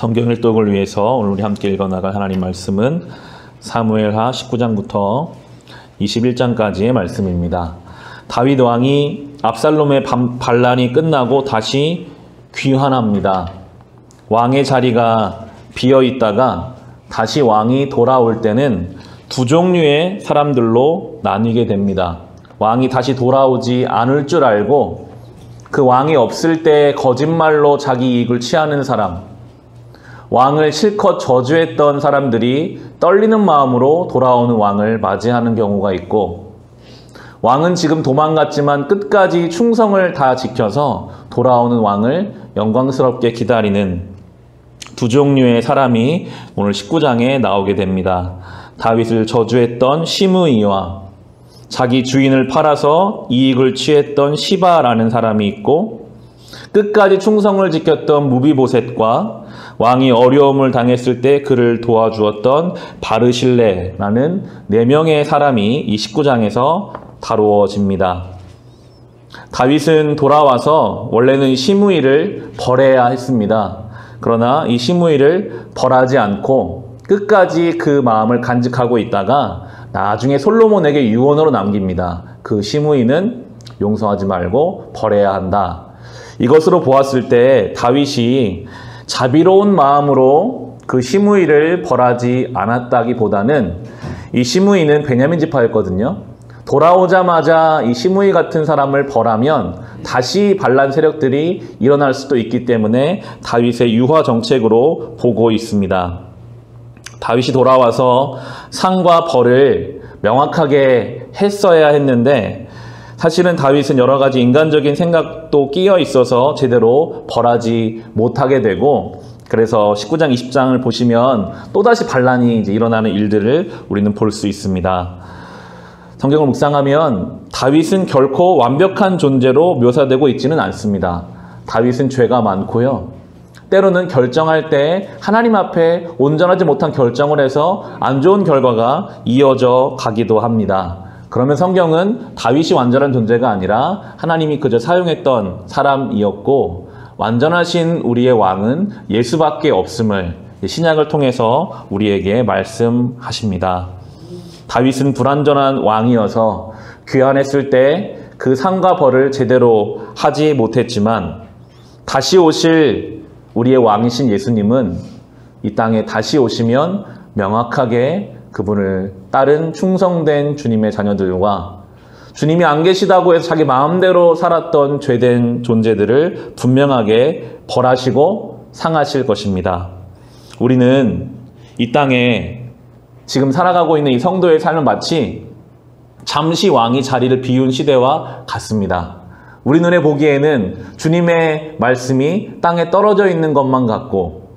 성경 일독을 위해서 오늘 우리 함께 읽어나갈 하나님 말씀은 사무엘하 19장부터 21장까지의 말씀입니다. 다윗 왕이 압살롬의 반란이 끝나고 다시 귀환합니다. 왕의 자리가 비어 있다가 다시 왕이 돌아올 때는 두 종류의 사람들로 나뉘게 됩니다. 왕이 다시 돌아오지 않을 줄 알고 그 왕이 없을 때 거짓말로 자기 이익을 취하는 사람, 왕을 실컷 저주했던 사람들이 떨리는 마음으로 돌아오는 왕을 맞이하는 경우가 있고, 왕은 지금 도망갔지만 끝까지 충성을 다 지켜서 돌아오는 왕을 영광스럽게 기다리는 두 종류의 사람이 오늘 19장에 나오게 됩니다. 다윗을 저주했던 시므이와 자기 주인을 팔아서 이익을 취했던 시바라는 사람이 있고, 끝까지 충성을 지켰던 무비보셋과 왕이 어려움을 당했을 때 그를 도와주었던 바르실레라는 4명의 사람이 이 19장에서 다루어집니다. 다윗은 돌아와서 원래는 시므이를 벌해야 했습니다. 그러나 이 시므이를 벌하지 않고 끝까지 그 마음을 간직하고 있다가 나중에 솔로몬에게 유언으로 남깁니다. 그 시므이는 용서하지 말고 벌해야 한다. 이것으로 보았을 때 다윗이 자비로운 마음으로 그 시므이를 벌하지 않았다기보다는 이 시므이는 베냐민 지파였거든요. 돌아오자마자 이 시므이 같은 사람을 벌하면 다시 반란 세력들이 일어날 수도 있기 때문에 다윗의 유화 정책으로 보고 있습니다. 다윗이 돌아와서 상과 벌을 명확하게 했어야 했는데, 사실은 다윗은 여러 가지 인간적인 생각도 끼어 있어서 제대로 벌하지 못하게 되고, 그래서 19장, 20장을 보시면 또다시 반란이 이제 일어나는 일들을 우리는 볼 수 있습니다. 성경을 묵상하면 다윗은 결코 완벽한 존재로 묘사되고 있지는 않습니다. 다윗은 죄가 많고요. 때로는 결정할 때 하나님 앞에 온전하지 못한 결정을 해서 안 좋은 결과가 이어져 가기도 합니다. 그러면 성경은 다윗이 완전한 존재가 아니라 하나님이 그저 사용했던 사람이었고, 완전하신 우리의 왕은 예수밖에 없음을 신약을 통해서 우리에게 말씀하십니다. 다윗은 불완전한 왕이어서 귀환했을 때 그 상과 벌을 제대로 하지 못했지만, 다시 오실 우리의 왕이신 예수님은 이 땅에 다시 오시면 명확하게 그분을 따른 충성된 주님의 자녀들과 주님이 안 계시다고 해서 자기 마음대로 살았던 죄된 존재들을 분명하게 벌하시고 상하실 것입니다. 우리는 이 땅에 지금 살아가고 있는 이 성도의 삶은 마치 잠시 왕이 자리를 비운 시대와 같습니다. 우리 눈에 보기에는 주님의 말씀이 땅에 떨어져 있는 것만 같고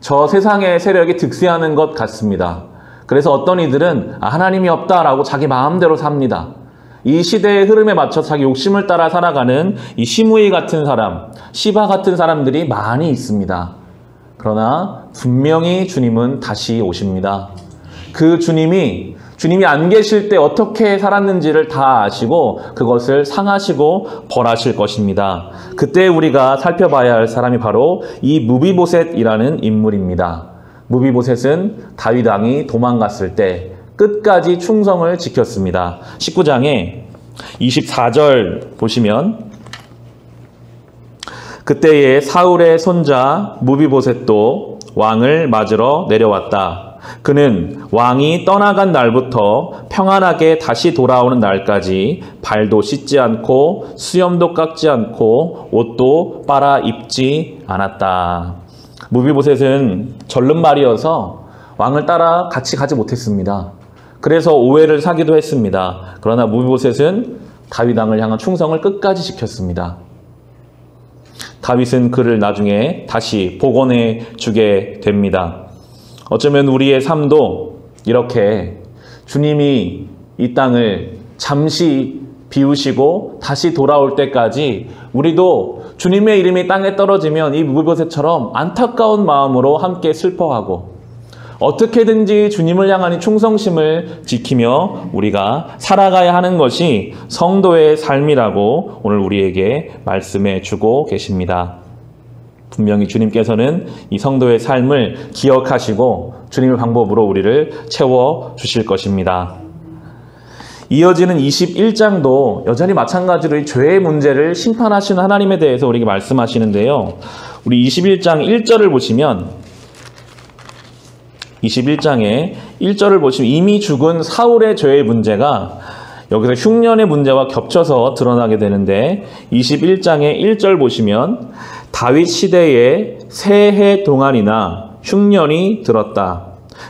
저 세상의 세력이 득세하는 것 같습니다. 그래서 어떤 이들은 하나님이 없다라고 자기 마음대로 삽니다. 이 시대의 흐름에 맞춰 자기 욕심을 따라 살아가는 이 시므이 같은 사람, 시바 같은 사람들이 많이 있습니다. 그러나 분명히 주님은 다시 오십니다. 그 주님이 안 계실 때 어떻게 살았는지를 다 아시고 그것을 상하시고 벌하실 것입니다. 그때 우리가 살펴봐야 할 사람이 바로 이 무비보셋이라는 인물입니다. 무비보셋은 다윗 왕이 도망갔을 때 끝까지 충성을 지켰습니다. 19장에 24절 보시면, 그때에 사울의 손자 무비보셋도 왕을 맞으러 내려왔다. 그는 왕이 떠나간 날부터 평안하게 다시 돌아오는 날까지 발도 씻지 않고 수염도 깎지 않고 옷도 빨아 입지 않았다. 무비보셋은 절름발이어서 왕을 따라 같이 가지 못했습니다. 그래서 오해를 사기도 했습니다. 그러나 무비보셋은 다윗 왕을 향한 충성을 끝까지 지켰습니다. 다윗은 그를 나중에 다시 복원해 주게 됩니다. 어쩌면 우리의 삶도 이렇게 주님이 이 땅을 잠시 비우시고 다시 돌아올 때까지 우리도 주님의 이름이 땅에 떨어지면 이 무비보셋처럼 안타까운 마음으로 함께 슬퍼하고 어떻게든지 주님을 향한 충성심을 지키며 우리가 살아가야 하는 것이 성도의 삶이라고 오늘 우리에게 말씀해 주고 계십니다. 분명히 주님께서는 이 성도의 삶을 기억하시고 주님의 방법으로 우리를 채워주실 것입니다. 이어지는 21장도 여전히 마찬가지로 이 죄의 문제를 심판하시는 하나님에 대해서 우리에게 말씀하시는데요. 우리 21장 1절을 보시면 21장의 1절을 보시면 이미 죽은 사울의 죄의 문제가 여기서 흉년의 문제와 겹쳐서 드러나게 되는데 21장의 1절 보시면 다윗 시대에 세 해 동안이나 흉년이 들었다.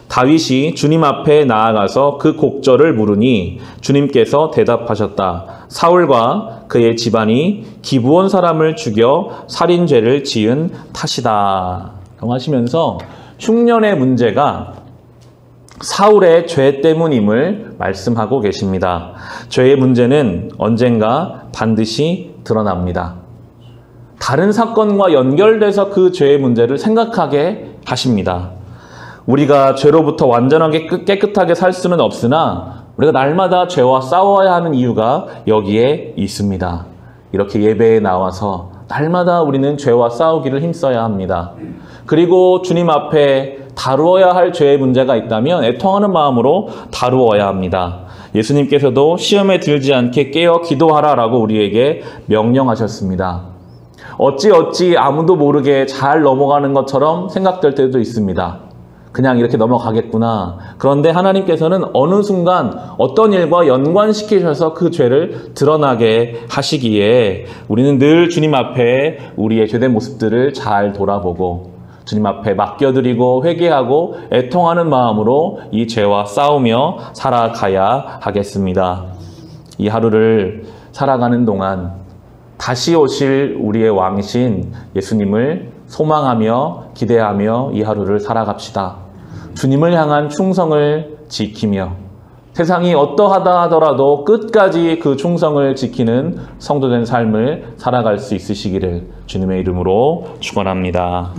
다윗이 주님 앞에 나아가서 그 곡절을 물으니 주님께서 대답하셨다. 사울과 그의 집안이 기브온 사람을 죽여 살인죄를 지은 탓이다. 라고 하시면서 흉년의 문제가 사울의 죄 때문임을 말씀하고 계십니다. 죄의 문제는 언젠가 반드시 드러납니다. 다른 사건과 연결돼서 그 죄의 문제를 생각하게 하십니다. 우리가 죄로부터 완전하게 깨끗하게 살 수는 없으나 우리가 날마다 죄와 싸워야 하는 이유가 여기에 있습니다. 이렇게 예배에 나와서 날마다 우리는 죄와 싸우기를 힘써야 합니다. 그리고 주님 앞에 다루어야 할 죄의 문제가 있다면 애통하는 마음으로 다루어야 합니다. 예수님께서도 시험에 들지 않게 깨어 기도하라라고 우리에게 명령하셨습니다. 어찌 아무도 모르게 잘 넘어가는 것처럼 생각될 때도 있습니다. 그냥 이렇게 넘어가겠구나. 그런데 하나님께서는 어느 순간 어떤 일과 연관시키셔서 그 죄를 드러나게 하시기에 우리는 늘 주님 앞에 우리의 죄된 모습들을 잘 돌아보고 주님 앞에 맡겨드리고 회개하고 애통하는 마음으로 이 죄와 싸우며 살아가야 하겠습니다. 이 하루를 살아가는 동안 다시 오실 우리의 왕이신 예수님을 소망하며 기대하며 이 하루를 살아갑시다. 주님을 향한 충성을 지키며 세상이 어떠하다 하더라도 끝까지 그 충성을 지키는 성도된 삶을 살아갈 수 있으시기를 주님의 이름으로 축원합니다.